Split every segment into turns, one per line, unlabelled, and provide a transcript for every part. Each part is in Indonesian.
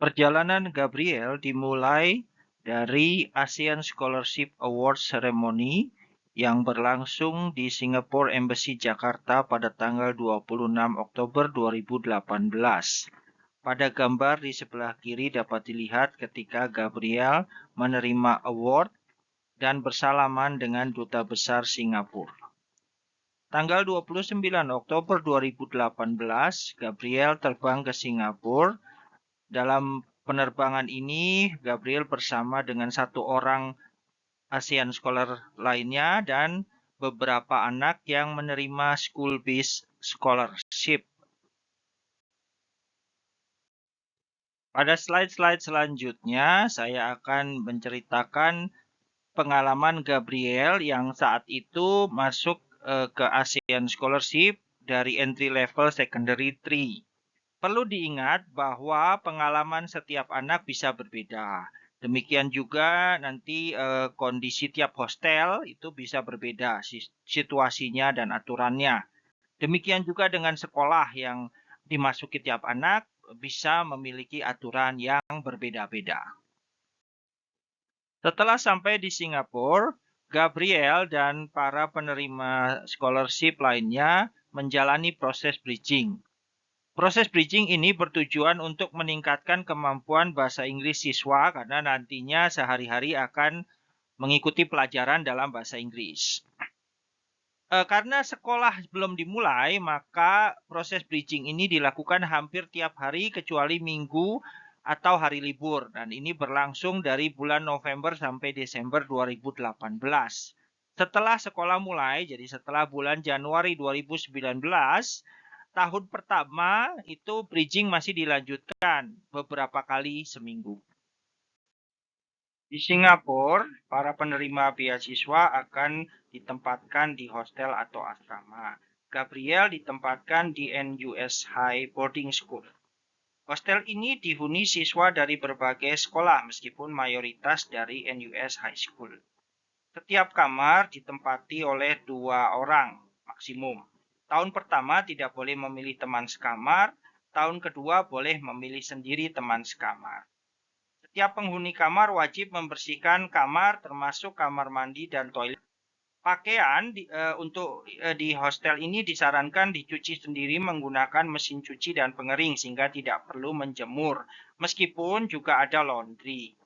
Perjalanan Gabriel dimulai dari ASEAN Scholarship Award Ceremony yang berlangsung di Singapore Embassy Jakarta pada tanggal 26 Oktober 2018. Pada gambar di sebelah kiri dapat dilihat ketika Gabriel menerima award dan bersalaman dengan Duta Besar Singapura. Tanggal 29 Oktober 2018, Gabriel terbang ke Singapura. Dalam penerbangan ini, Gabriel bersama dengan satu orang ASEAN Scholar lainnya dan beberapa anak yang menerima school-based scholarship. Pada slide-slide selanjutnya, saya akan menceritakan pengalaman Gabriel yang saat itu masuk ke ASEAN Scholarship dari entry level secondary 3. Perlu diingat bahwa pengalaman setiap anak bisa berbeda. Demikian juga nanti kondisi tiap hostel itu bisa berbeda situasinya dan aturannya. Demikian juga dengan sekolah yang dimasuki tiap anak bisa memiliki aturan yang berbeda-beda. Setelah sampai di Singapura, Gabriel dan para penerima scholarship lainnya menjalani proses bridging. Proses bridging ini bertujuan untuk meningkatkan kemampuan bahasa Inggris siswa karena nantinya sehari-hari akan mengikuti pelajaran dalam bahasa Inggris. Karena sekolah belum dimulai, maka proses bridging ini dilakukan hampir tiap hari kecuali minggu atau hari libur. Dan ini berlangsung dari bulan November sampai Desember 2018. Setelah sekolah mulai, jadi setelah bulan Januari 2019, tahun pertama itu bridging masih dilanjutkan beberapa kali seminggu. Di Singapura, para penerima beasiswa akan ditempatkan di hostel atau asrama. Gabriel ditempatkan di NUS High Boarding School. Hostel ini dihuni siswa dari berbagai sekolah meskipun mayoritas dari NUS High School. Setiap kamar ditempati oleh 2 orang maksimum. Tahun pertama tidak boleh memilih teman sekamar, tahun kedua boleh memilih sendiri teman sekamar. Setiap penghuni kamar wajib membersihkan kamar termasuk kamar mandi dan toilet. Pakaian di hostel ini disarankan dicuci sendiri menggunakan mesin cuci dan pengering sehingga tidak perlu menjemur, meskipun juga ada laundry.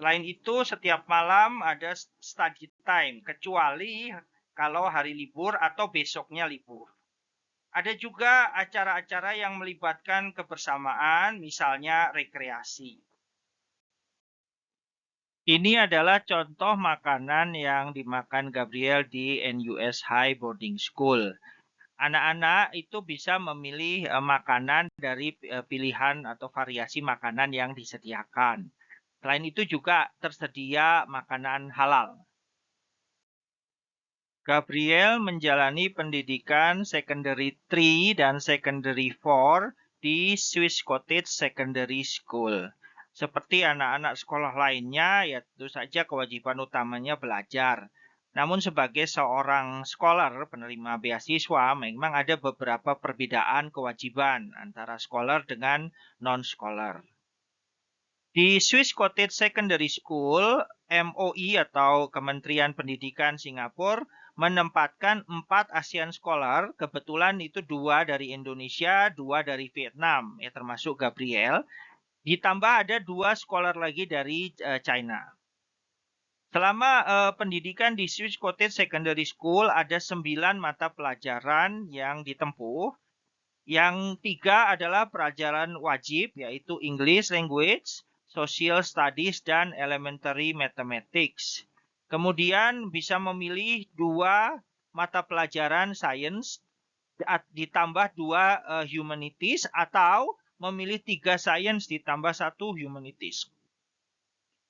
Selain itu, setiap malam ada study time, kecuali kalau hari libur atau besoknya libur. Ada juga acara-acara yang melibatkan kebersamaan, misalnya rekreasi. Ini adalah contoh makanan yang dimakan Gabriel di NUS High Boarding School. Anak-anak itu bisa memilih makanan dari pilihan atau variasi makanan yang disediakan. Selain itu juga tersedia makanan halal. Gabriel menjalani pendidikan secondary 3 dan secondary 4 di Swiss Cottage Secondary School. Seperti anak-anak sekolah lainnya, ya tentu saja kewajiban utamanya belajar. Namun sebagai seorang scholar penerima beasiswa, memang ada beberapa perbedaan kewajiban antara scholar dengan non-scholar. Di Swiss Cottage Secondary School, MOI atau Kementerian Pendidikan Singapura menempatkan 4 ASEAN Scholar, kebetulan itu 2 dari Indonesia, 2 dari Vietnam, ya termasuk Gabriel. Ditambah ada 2 scholar lagi dari China. Selama pendidikan di Swiss Cottage Secondary School ada 9 mata pelajaran yang ditempuh. Yang 3 adalah pelajaran wajib, yaitu English Language, Social Studies, dan Elementary Mathematics. Kemudian bisa memilih 2 mata pelajaran Science, ditambah 2 Humanities, atau memilih 3 Science ditambah 1 Humanities.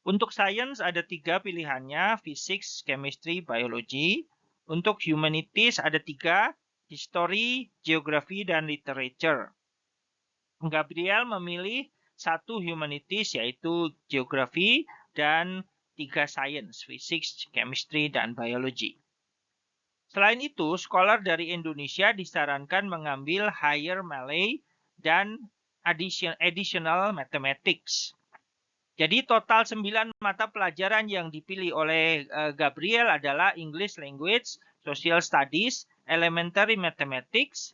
Untuk Science ada 3 pilihannya, Physics, Chemistry, Biology. Untuk Humanities ada 3, History, Geography, dan Literature. Gabriel memilih 1 Humanities yaitu Geography dan 3 Science, Physics, Chemistry, dan Biology. Selain itu, scholar dari Indonesia disarankan mengambil Higher Malay dan additional mathematics. Jadi total 9 mata pelajaran yang dipilih oleh Gabriel adalah English Language, Social Studies, Elementary Mathematics,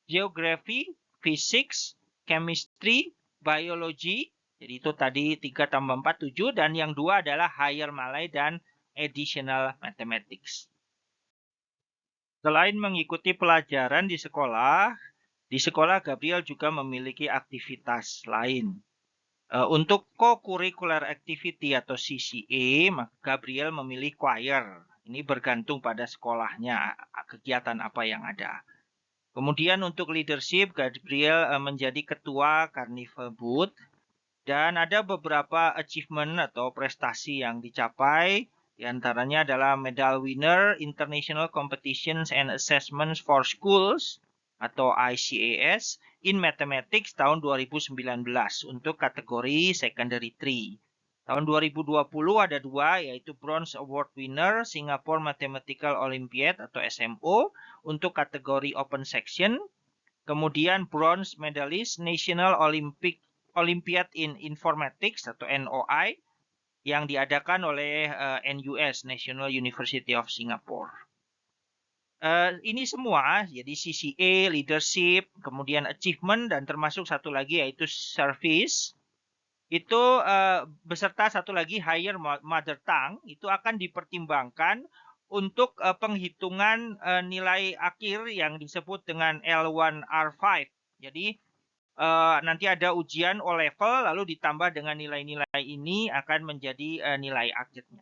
Geography, Physics, Chemistry, Biology. Jadi itu tadi 3 tambah 4, 7. Dan yang 2 adalah Higher Malay dan Additional Mathematics. Selain mengikuti pelajaran di sekolah Gabriel juga memiliki aktivitas lain. Untuk co-curricular activity atau CCA, maka Gabriel memilih choir. Ini bergantung pada sekolahnya, kegiatan apa yang ada. Kemudian untuk leadership, Gabriel menjadi ketua Carnival Booth. Dan ada beberapa achievement atau prestasi yang dicapai. Di antaranya adalah medal winner International Competitions and Assessments for Schools atau ICAS in Mathematics tahun 2019 untuk kategori Secondary 3. Tahun 2020 ada 2, yaitu Bronze Award winner Singapore Mathematical Olympiad atau SMO untuk kategori Open Section. Kemudian Bronze Medalist National Olympiad in Informatics atau NOI yang diadakan oleh NUS, National University of Singapore. Ini semua, jadi CCA, leadership, kemudian achievement, dan termasuk satu lagi yaitu service. Itu beserta satu lagi higher mother tongue, itu akan dipertimbangkan untuk penghitungan nilai akhir yang disebut dengan L1R5. Jadi nanti ada ujian O-level lalu ditambah dengan nilai-nilai ini akan menjadi nilai akhirnya.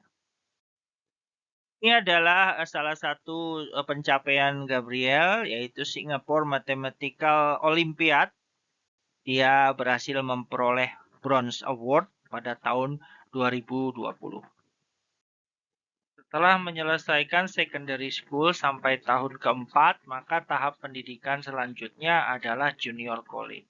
Ini adalah salah satu pencapaian Gabriel, yaitu Singapore Mathematical Olympiad. Dia berhasil memperoleh Bronze Award pada tahun 2020. Setelah menyelesaikan secondary school sampai tahun keempat, maka tahap pendidikan selanjutnya adalah junior college.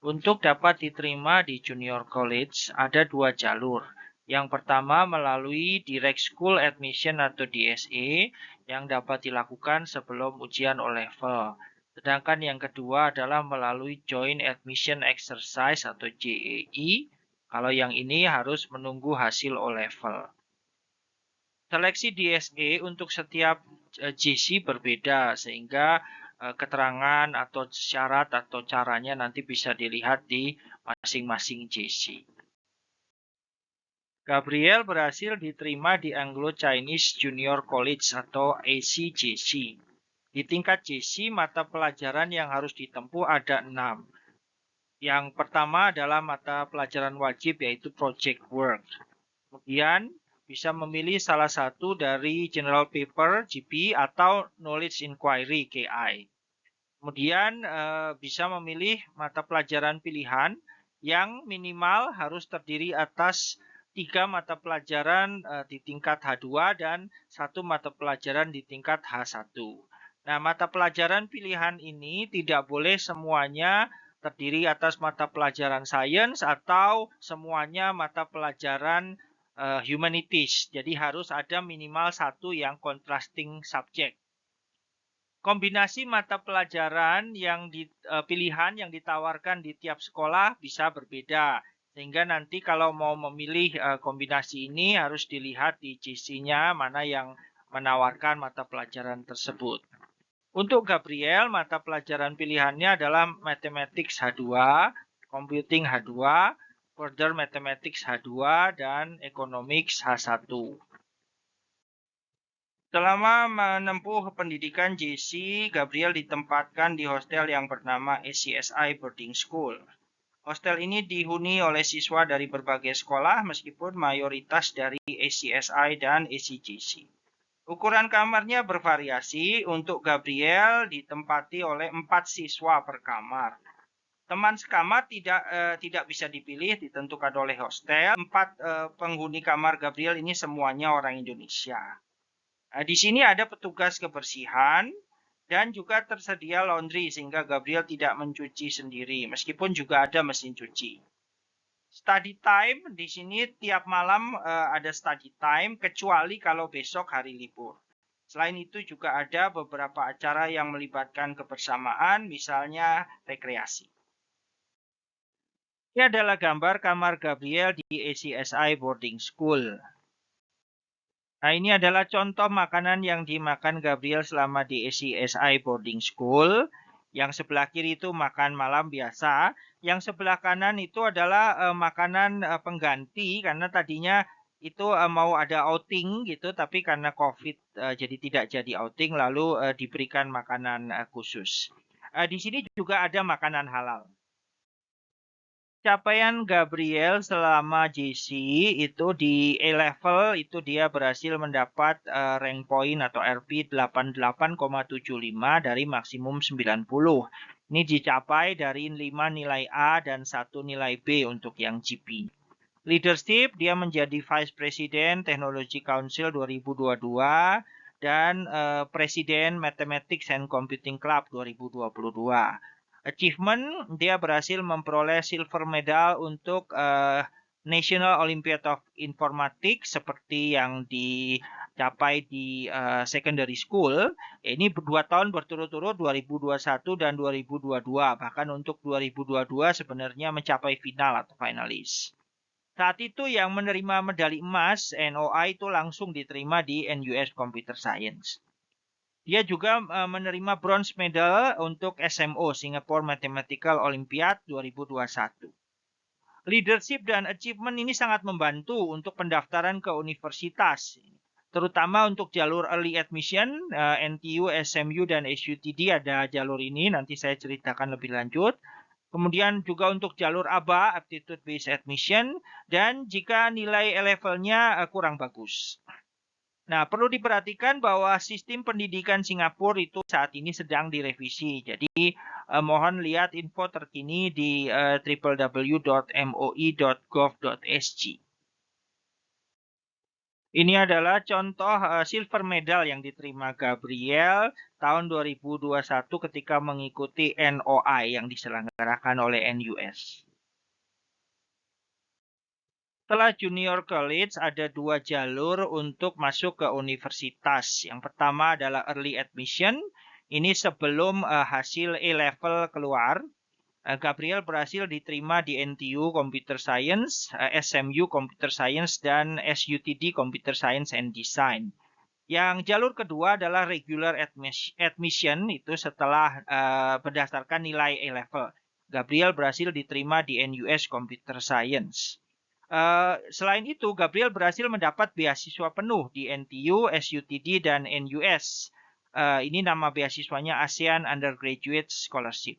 Untuk dapat diterima di junior college, ada 2 jalur. Yang pertama melalui Direct School Admission atau DSA yang dapat dilakukan sebelum ujian O-level. Sedangkan yang kedua adalah melalui Joint Admission Exercise atau JAE. Kalau yang ini harus menunggu hasil O-level. Seleksi DSA untuk setiap JC berbeda sehingga keterangan atau syarat atau caranya nanti bisa dilihat di masing-masing JC. Gabriel berhasil diterima di Anglo-Chinese Junior College atau ACJC. Di tingkat JC, mata pelajaran yang harus ditempuh ada 6. Yang pertama adalah mata pelajaran wajib yaitu Project Work. Kemudian bisa memilih salah satu dari General Paper GP atau Knowledge Inquiry KI. Kemudian bisa memilih mata pelajaran pilihan yang minimal harus terdiri atas 3 mata pelajaran di tingkat H2 dan 1 mata pelajaran di tingkat H1. Nah, mata pelajaran pilihan ini tidak boleh semuanya terdiri atas mata pelajaran sains atau semuanya mata pelajaran humanities. Jadi harus ada minimal 1 yang contrasting subject. Kombinasi mata pelajaran yang pilihan yang ditawarkan di tiap sekolah bisa berbeda. Sehingga nanti kalau mau memilih kombinasi ini harus dilihat di JC-nya mana yang menawarkan mata pelajaran tersebut. Untuk Gabriel, mata pelajaran pilihannya adalah Mathematics H2, Computing H2, Further Mathematics H2, dan Economics H1. Selama menempuh pendidikan JC, Gabriel ditempatkan di hostel yang bernama ACSI Boarding School. Hostel ini dihuni oleh siswa dari berbagai sekolah meskipun mayoritas dari ACSI dan ACJC. Ukuran kamarnya bervariasi. Untuk Gabriel ditempati oleh 4 siswa per kamar. Teman sekamar tidak bisa dipilih, ditentukan oleh hostel. 4 penghuni kamar Gabriel ini semuanya orang Indonesia. Di sini ada petugas kebersihan dan juga tersedia laundry sehingga Gabriel tidak mencuci sendiri, meskipun juga ada mesin cuci. Study time di sini tiap malam ada study time, kecuali kalau besok hari libur. Selain itu juga ada beberapa acara yang melibatkan kebersamaan, misalnya rekreasi. Ini adalah gambar kamar Gabriel di ACSI Boarding School. Nah, ini adalah contoh makanan yang dimakan Gabriel selama di ACSI Boarding School. Yang sebelah kiri itu makan malam biasa. Yang sebelah kanan itu adalah makanan pengganti karena tadinya itu mau ada outing gitu, tapi karena COVID jadi tidak jadi outing, lalu diberikan makanan khusus. Di sini juga ada makanan halal. Capaian Gabriel selama JC itu di A-level itu dia berhasil mendapat rank point atau RP 88,75 dari maksimum 90. Ini dicapai dari 5 nilai A dan 1 nilai B untuk yang GP. Leadership, dia menjadi Vice President Technology Council 2022 dan Presiden Mathematics and Computing Club 2022. Achievement, dia berhasil memperoleh silver medal untuk National Olympiad of Informatics seperti yang dicapai di secondary school. Ini 2 tahun berturut-turut 2021 dan 2022. Bahkan untuk 2022 sebenarnya mencapai final atau finalis. Saat itu yang menerima medali emas NOI itu langsung diterima di NUS Computer Science. Dia juga menerima bronze medal untuk SMO, Singapore Mathematical Olympiad 2021. Leadership dan achievement ini sangat membantu untuk pendaftaran ke universitas, terutama untuk jalur early admission, NTU, SMU, dan SUTD ada jalur ini, nanti saya ceritakan lebih lanjut. Kemudian juga untuk jalur ABA, Aptitude Based Admission, dan jika nilai A-levelnya kurang bagus. Nah, perlu diperhatikan bahwa sistem pendidikan Singapura itu saat ini sedang direvisi. Jadi, mohon lihat info terkini di www.moi.gov.sg. Ini adalah contoh silver medal yang diterima Gabriel tahun 2021 ketika mengikuti NOI yang diselenggarakan oleh NUS. Setelah junior college ada 2 jalur untuk masuk ke universitas. Yang pertama adalah early admission. Ini sebelum hasil A-level keluar. Gabriel berhasil diterima di NTU Computer Science, SMU Computer Science, dan SUTD Computer Science and Design. Yang jalur kedua adalah regular admission, itu setelah berdasarkan nilai A-level. Gabriel berhasil diterima di NUS Computer Science. Selain itu, Gabriel berhasil mendapat beasiswa penuh di NTU, SUTD, dan NUS. Ini nama beasiswanya ASEAN Undergraduate Scholarship.